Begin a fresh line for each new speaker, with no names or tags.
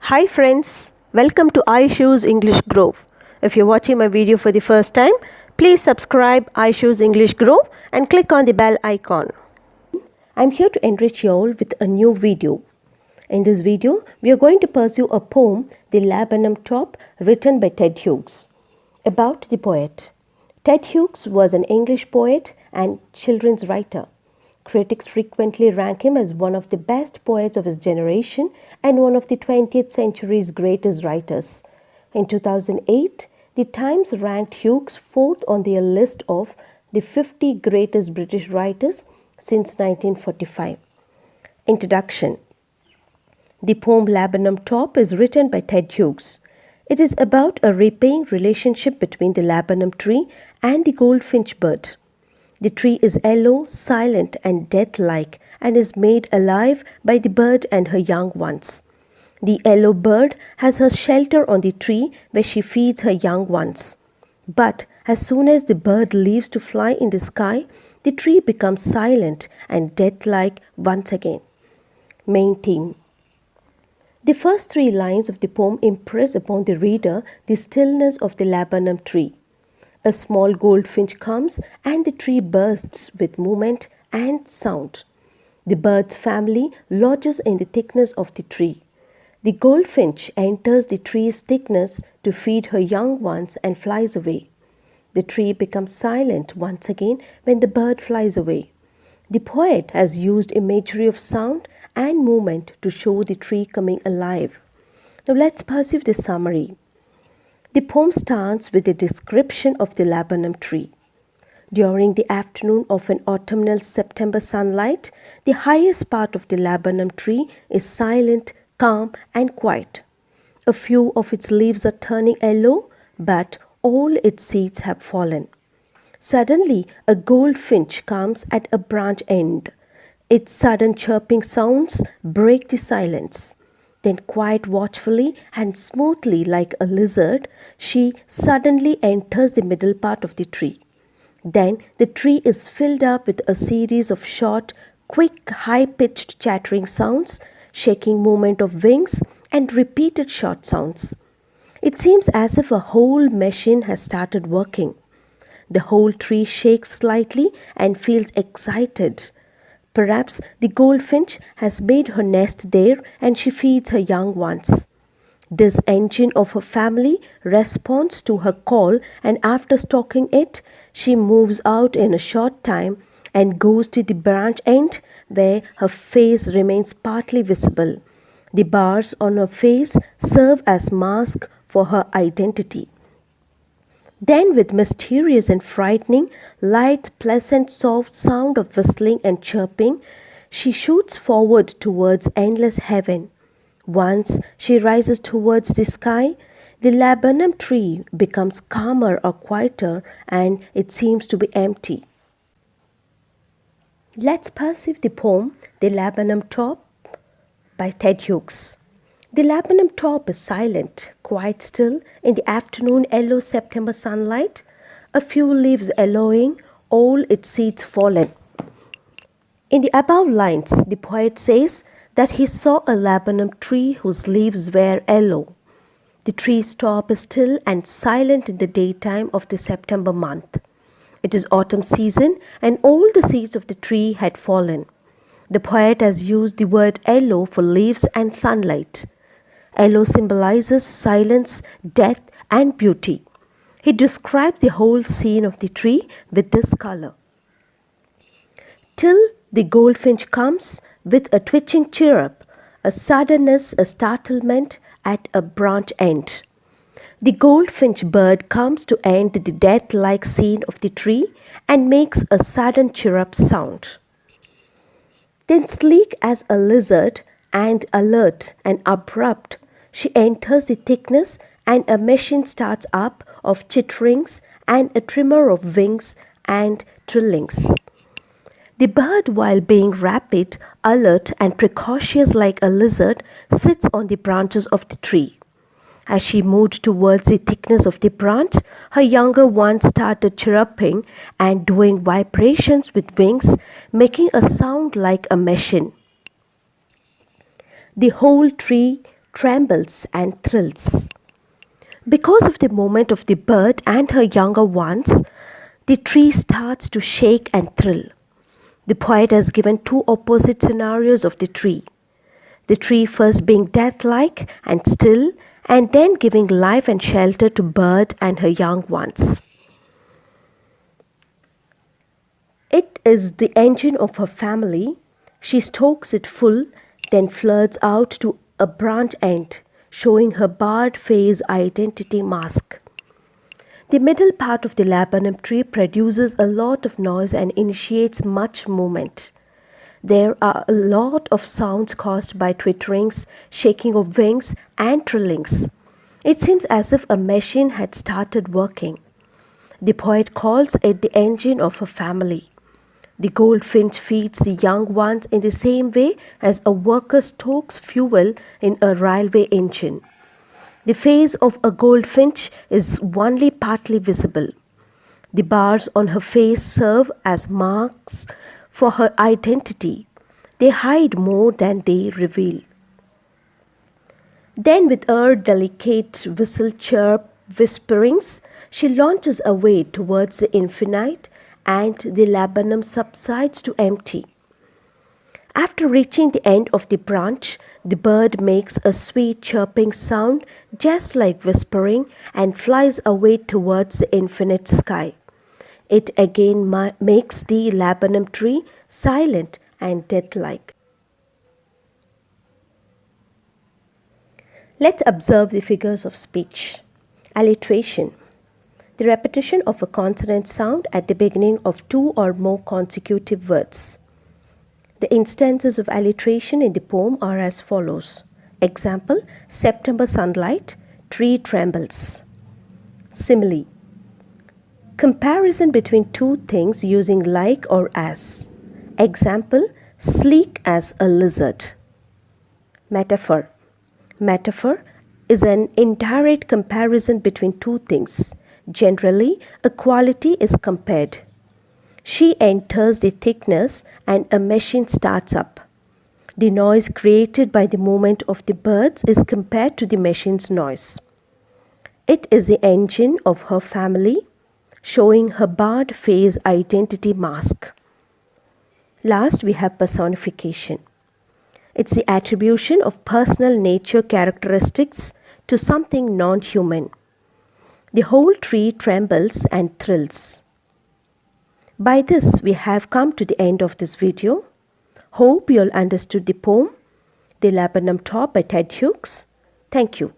Hi friends, welcome to iShoes English Grove. If you're watching my video for the first time, please subscribe iShoes English Grove and click on the bell icon. I'm here to enrich you all with a new video. In this video, we are going to pursue a poem, The Laburnum Top, written by Ted Hughes. About the poet. Ted Hughes was an English poet and children's writer. Critics frequently rank him as one of the best poets of his generation and one of the 20th century's greatest writers. In 2008, The Times ranked Hughes fourth on their list of the 50 greatest British writers since 1945. Introduction. The poem Laburnum Top is written by Ted Hughes. It is about a repaying relationship between the laburnum tree and the goldfinch bird. The tree is yellow, silent and death-like and is made alive by the bird and her young ones. The yellow bird has her shelter on the tree where she feeds her young ones. But as soon as the bird leaves to fly in the sky, the tree becomes silent and death-like once again. Main theme. The first three lines of the poem impress upon the reader the stillness of the laburnum tree. A small goldfinch comes and the tree bursts with movement and sound. The bird's family lodges in the thickness of the tree. The goldfinch enters the tree's thickness to feed her young ones and flies away. The tree becomes silent once again when the bird flies away. The poet has used imagery of sound and movement to show the tree coming alive. Now let's pursue the summary. The poem starts with a description of the laburnum tree. During the afternoon of an autumnal September sunlight, the highest part of the laburnum tree is silent, calm and quiet. A few of its leaves are turning yellow, but all its seeds have fallen. Suddenly, a goldfinch comes at a branch end. Its sudden chirping sounds break the silence. Then quite watchfully and smoothly like a lizard, she suddenly enters the middle part of the tree. Then the tree is filled up with a series of short, quick, high-pitched chattering sounds, shaking movement of wings and repeated short sounds. It seems as if a whole machine has started working. The whole tree shakes slightly and feels excited. Perhaps the goldfinch has made her nest there and she feeds her young ones. This engine of her family responds to her call, and after stalking it, she moves out in a short time and goes to the branch end where her face remains partly visible. The bars on her face serve as mask for her identity. Then with mysterious and frightening, light, pleasant, soft sound of whistling and chirping, she shoots forward towards endless heaven. Once she rises towards the sky, the laburnum tree becomes calmer or quieter and it seems to be empty. Let's perceive the poem The Laburnum Top by Ted Hughes. The laburnum top is silent, quite still in the afternoon yellow September sunlight, a few leaves yellowing, all its seeds fallen. In the above lines, the poet says that he saw a laburnum tree whose leaves were yellow. The tree's top is still and silent in the daytime of the September month. It is autumn season and all the seeds of the tree had fallen. The poet has used the word yellow for leaves and sunlight. Yellow symbolizes silence, death and beauty. He describes the whole scene of the tree with this color. Till the goldfinch comes with a twitching chirrup, a suddenness, a startlement at a branch end. The goldfinch bird comes to end the death-like scene of the tree and makes a sudden chirrup sound. Then sleek as a lizard and alert and abrupt, she enters the thickness and a machine starts up of chitterings and a tremor of wings and trillings. The bird, while being rapid, alert and precautious like a lizard, sits on the branches of the tree. As she moved towards the thickness of the branch, her younger ones started chirruping and doing vibrations with wings, making a sound like a machine. The whole tree trembles and thrills. Because of the movement of the bird and her younger ones, the tree starts to shake and thrill. The poet has given two opposite scenarios of the tree. The tree first being death-like and still, and then giving life and shelter to bird and her young ones. It is the engine of her family. She stokes it full, then flirts out to a branch end, showing her barred face identity mask. The middle part of the laburnum tree produces a lot of noise and initiates much movement. There are a lot of sounds caused by twitterings, shaking of wings, and trillings. It seems as if a machine had started working. The poet calls it the engine of a family. The goldfinch feeds the young ones in the same way as a worker stokes fuel in a railway engine. The face of a goldfinch is only partly visible. The bars on her face serve as marks for her identity. They hide more than they reveal. Then with her delicate whistle chirp whisperings, she launches away towards the infinite, and the laburnum subsides to empty. After reaching the end of the branch, the bird makes a sweet chirping sound just like whispering and flies away towards the infinite sky. It again makes the laburnum tree silent and death-like. Let's observe the figures of speech. Alliteration. The repetition of a consonant sound at the beginning of two or more consecutive words. The instances of alliteration in the poem are as follows. Example, September sunlight, tree trembles. Simile. Comparison between two things using like or as. Example, sleek as a lizard. Metaphor. Metaphor is an indirect comparison between two things. Generally, a quality is compared. She enters the thickness and a machine starts up. The noise created by the movement of the birds is compared to the machine's noise. It is the engine of her family, showing her barred face identity mask. Last, we have personification. It's the attribution of personal nature characteristics to something non-human. The whole tree trembles and thrills. By this, we have come to the end of this video. Hope you all understood the poem, The Laburnum Top by Ted Hughes. Thank you.